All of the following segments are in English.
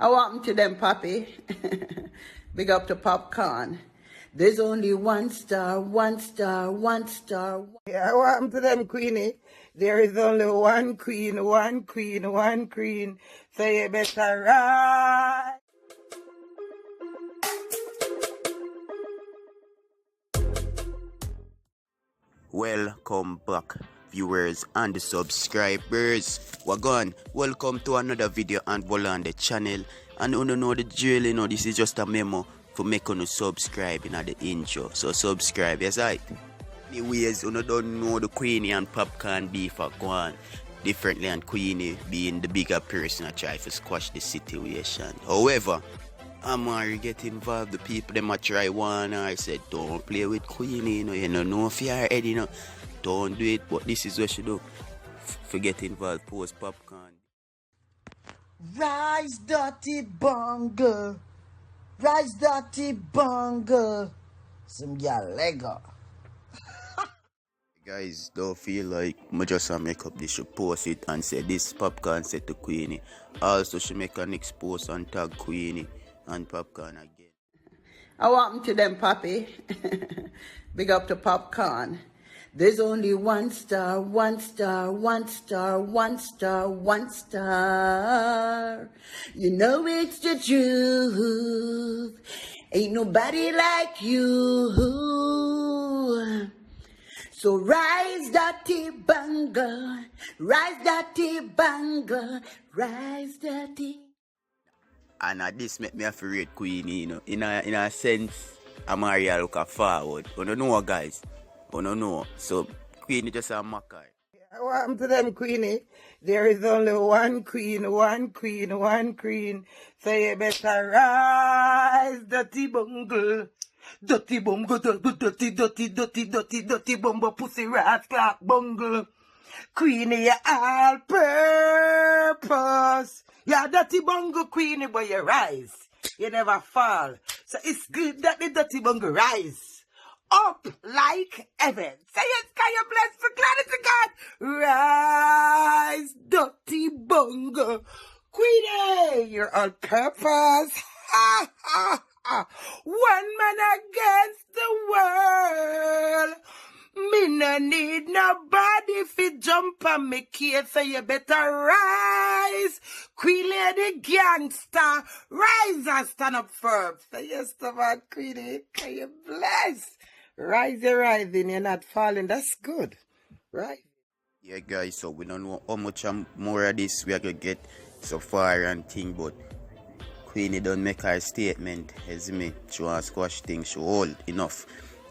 I want to them, Papi. Big up to Popcaan. There's only one star, one star, one star. Yeah, I want to them, Queenie. There is only one queen, one queen, one queen. So you better ride. Welcome back, viewers and the subscribers. Wagon, welcome to another video and Wull on the channel. And you know the drill, you know, this is just a memo for making you subscribe in the intro. So subscribe, yes, right? Anyways, you don't know the Queenie and Popcaan beef are going differently, and Queenie being the bigger person I try to squash the situation. However, Amari get involved, the people them a try one, I said don't play with Queenie, you know if you're ready, you know, don't do it, but this is what you do. Forget involved, post Popcaan. Rise, dirty bungle. Rise, dirty bungle. Some girl Lego. Guys, don't feel like I just make up this, should post it and say this Popcaan said to Queenie. Also, she make an next post and tag Queenie and Popcaan again. I want to them, Papi. Big up to Popcaan. There's only one star, one star, one star, one star, one star. You know it's the truth. Ain't nobody like you. So rise, dirty bungle. Rise, dirty bungle. Rise, dirty. And this make me have to rate Queenie, you know. In a sense, Amari look forward. You don't know, guys. You don't know. So Queenie just a macker. I want to them, Queenie. There is only one queen, one queen, one queen. So you better rise, dirty bungle. Dirty bungle, dirty, dirty, dirty, dirty, dirty bumble, pussy rat clock bungle. Queenie, all purpose. Yeah, dirty bungle, Queenie, but you rise. You never fall. So it's good that the dirty bungle rise up like heaven. Say yes, can you bless for glory to God? Rise, dirty bungle. Queenie, you're on purpose. Ha, ha, ha. One man against the world. Me no need nobody fi jump on me kid, so you better rise. Queen lady gangster, rise and stand up firm. Say yes to man, Queenie, can you bless? Rise, you're rising, you're not falling, that's good, right? Yeah, guys, so we don't know how much more of this we are going to get so far and thing, but Queenie don't make her statement, as me, she want to squash things, she hold enough.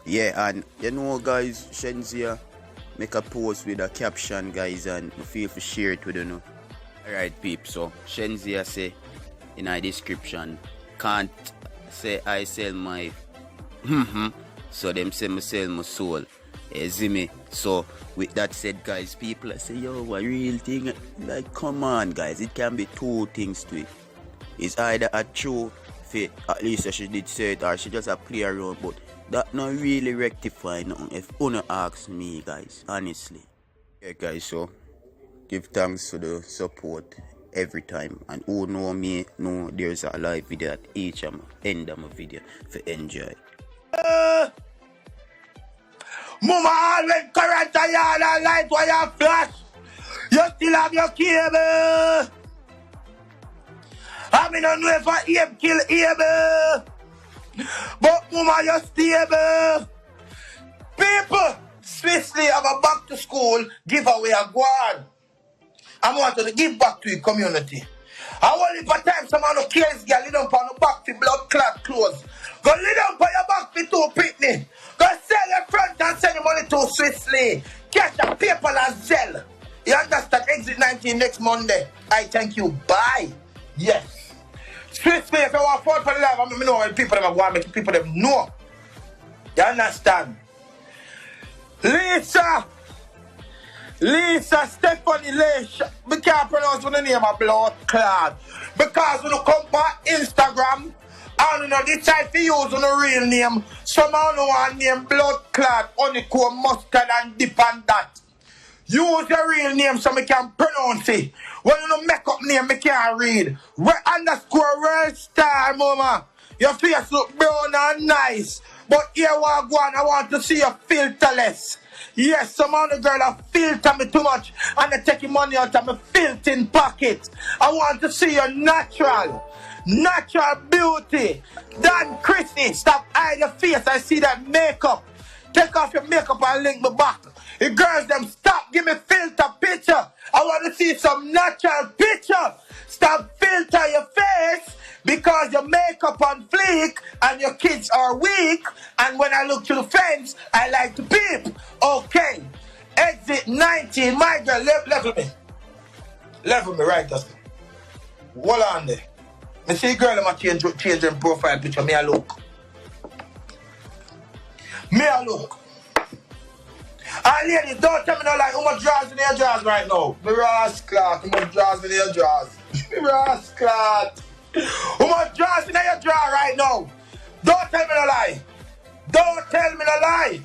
Yeah, and you know, guys, Shenseea make a post with a caption, guys, and we feel to share it with you know. Alright, peeps, so Shenseea say in our description, can't say I sell my so them say me sell my soul. You see me? So with that said, guys, people say, yo, a real thing, like, come on, guys, it can be two things to it. It's either a true fit, at least she did say it, or she just a play around, but that not really rectify nothing if you ask me, guys, honestly. Yeah, guys, so give thanks for the support every time, and who know me know there's a live video at each end of my video for enjoy. Mama always current a yard and light while you flash. You still have your cable. I mean, I don't know if I aim kill able. But mama, you're stable. People, Swiftly have a back to school giveaway a guard. I want to give back to the community. I want if a time someone who cares girl lay down on the back for blood clot clothes. Go lay down on your back for 2 Pitney. Go sell your front and send the money to Swiftly. Cash a paper as gel. You understand? Exit 19 next Monday. I thank you. Bye. Yes. Swiftly, if you want to fall for the life, I mean, know when people them want make people them know. You understand? Lisa, Stephanie Leisha, we can't pronounce the name of blood clot. Because when you come back Instagram, I don't know, decide to use the real name. Someone who want name blood clot, honeycomb, mustard and dip and that. Use your real name so we can pronounce it. When you don't make up name, me can't read. Underscore world star, mama. Your face look brown and nice. But here I go on, I want to see you filterless. Yes, some of the girl have filter me too much and they taking money out of my filtering pocket. I want to see you natural. Natural beauty. Dan Chrissy, stop hiding your face. I see that makeup. Take off your makeup and link me back. The girls them stop give me filter picture. I want to see some natural picture. Stop filter your face because your makeup on fleek and your kids are weak. And when I look to the fence, I like to peep. Okay. Exit 19. My girl, level me. Level me right there. Hold on there. I see girl I'm change them profile picture. Me a look. Me a look. And ladies, don't tell me no like how much drawers in your drawers right now. Me rascal, how much drawers in your drawers? Me rascal. How much drawers in your drawer right now? Don't tell me no lie. Don't tell me no lie.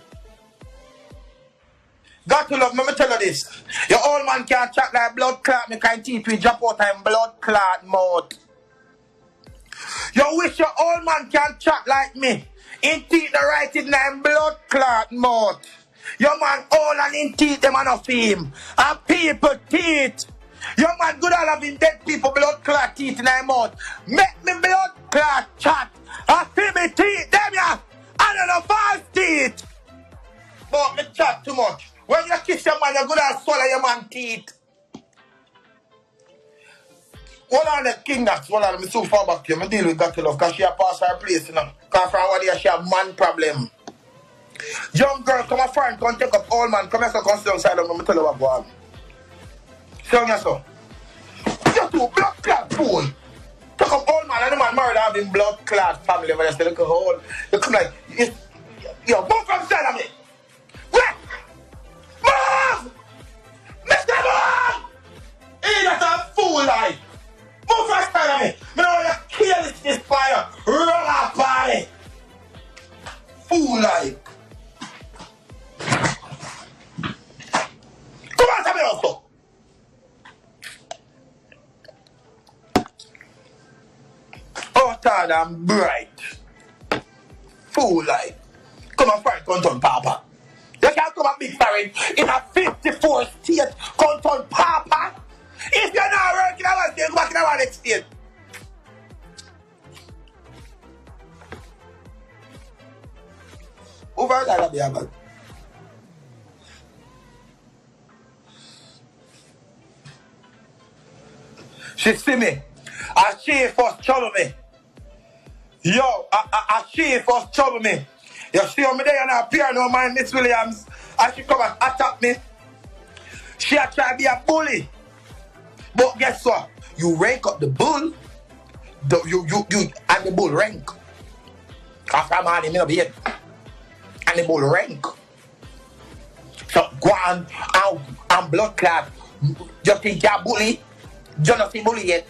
Got to love me, tell you this. Your old man can't chat like blood clot. Me can't teeth we drop out in blood clot mode. You wish your old man can chat like me. In teeth the right in blood clot mode. Your man old and in teeth them and of him. And people teeth. Your man good at having dead people blood clot teeth in their mouth. Make me blood clot chat. I see me teeth them ya. I don't know false teeth. But me chat too much. When you kiss your man, you're good at swallow your man teeth. Hold on the king that's hold on, me so far back here. Me deal with Got to Love because she a pass her place, you know. Because from what day she have man problem. Young girl, come a friend, come take up old man, come here so come sit outside of me, tell you what go on. So you so. You two blood clot fool. Take up old man and the man married having blood clot family when they say look old. You come like yo, move from side of me. Wait! Move! Mr. Move! Hey, that's a fool like. Move from side of me. Me know you kill this fire. Run up on it. Fool like. Come on, tell me also. Oh, tired and bright. Fool like. Come on, friend, come on, Papa. You can't come and big foreign in a 54 state, come on, Papa. If you're not working, I want to go back in our next state. Over there, be about. She see me. And she first trouble me. Yo, she first trouble me. You see how me there and I appear no man, Miss Williams. And she come and attack me. She a try to be a bully. But guess what? You rank up the bull. You and the bull rank. After man, me no be it. And the bull rank. So go on and blood clot. You think you're a bully? You not see bully yet.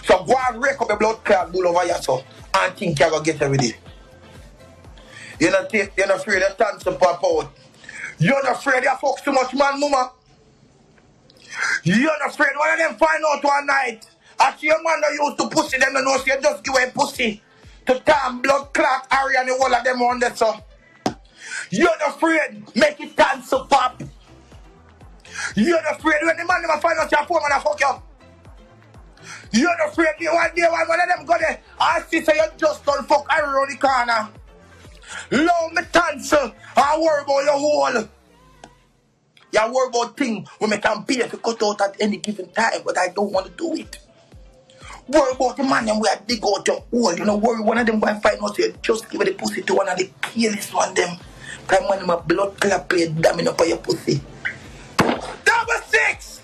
So go and rake up the blood clot bull over here so and think you're gonna get everything. You're not afraid of dance to pop out. You're not afraid you fuck too much man, mama. You're not afraid one of them find out one night. As your man that used to pussy them, know you just give away pussy to damn blood clot area and the whole of them on there so. You're not afraid make it dance to pop. You're not afraid when the man never find out your phone and I fuck you. You're not afraid one day one of them go there. I see say you just don't fuck around the corner. Love me dance and worry about your whole. You worry about things when I can pay to cut out at any given time, but I don't want to do it. Worry about the man and we are dig out your hole. You know, worry one of them going to find out you just give the pussy to one of the killest one of them. Because when my blood clot play damning up on your pussy. Number 6!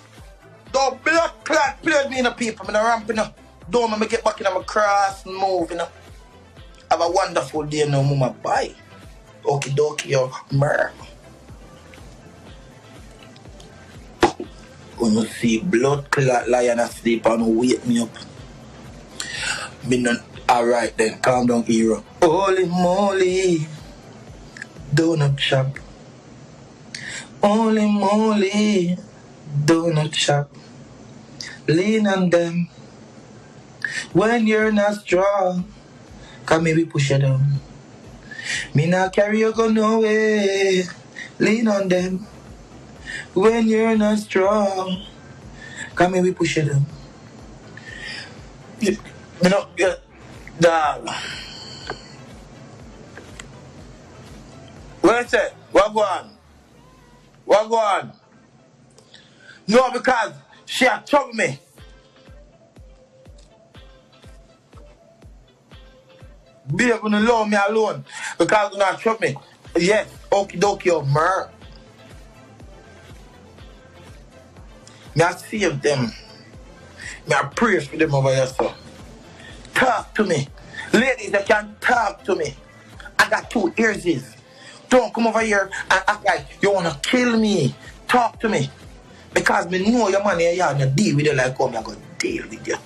The blood clot played me in the people. I'm in a ramp, you know. Don't let me get back in my cross and move, you know. Have a wonderful day, no mama. Bye. Okie dokie, yo. Mer. When you see blood clot lying asleep and wake me up. Me not alright then, calm down, hero. Holy moly, donut shop. Holy moly, donut shop. Lean on them. When you're not strong, come maybe push it down. Me not carry you go nowhere. Lean on them. When you're not strong, come maybe push it down. You know, Dawg. What I say? What go on? What go on? No, because she had trouble me. Be able to allow me alone because you not trouble me. Yes, okie dokie, oh, mer. Me I save them. Me I pray for them over here, so. Talk to me. Ladies that can talk to me. I got 2 ears. Don't come over here and act like you want to kill me. Talk to me. Because me know your man here and deal with you like how me I go deal with you.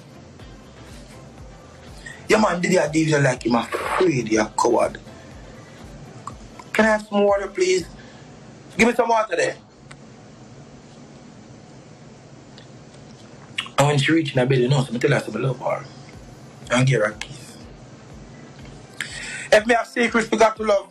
Your man did deal with you like him afraid, you coward. Can I have some water, please? Give me some water there. And when she reached in her bed, you know, so I tell her I love her. And give her a kiss. If me have secrets, we got to love.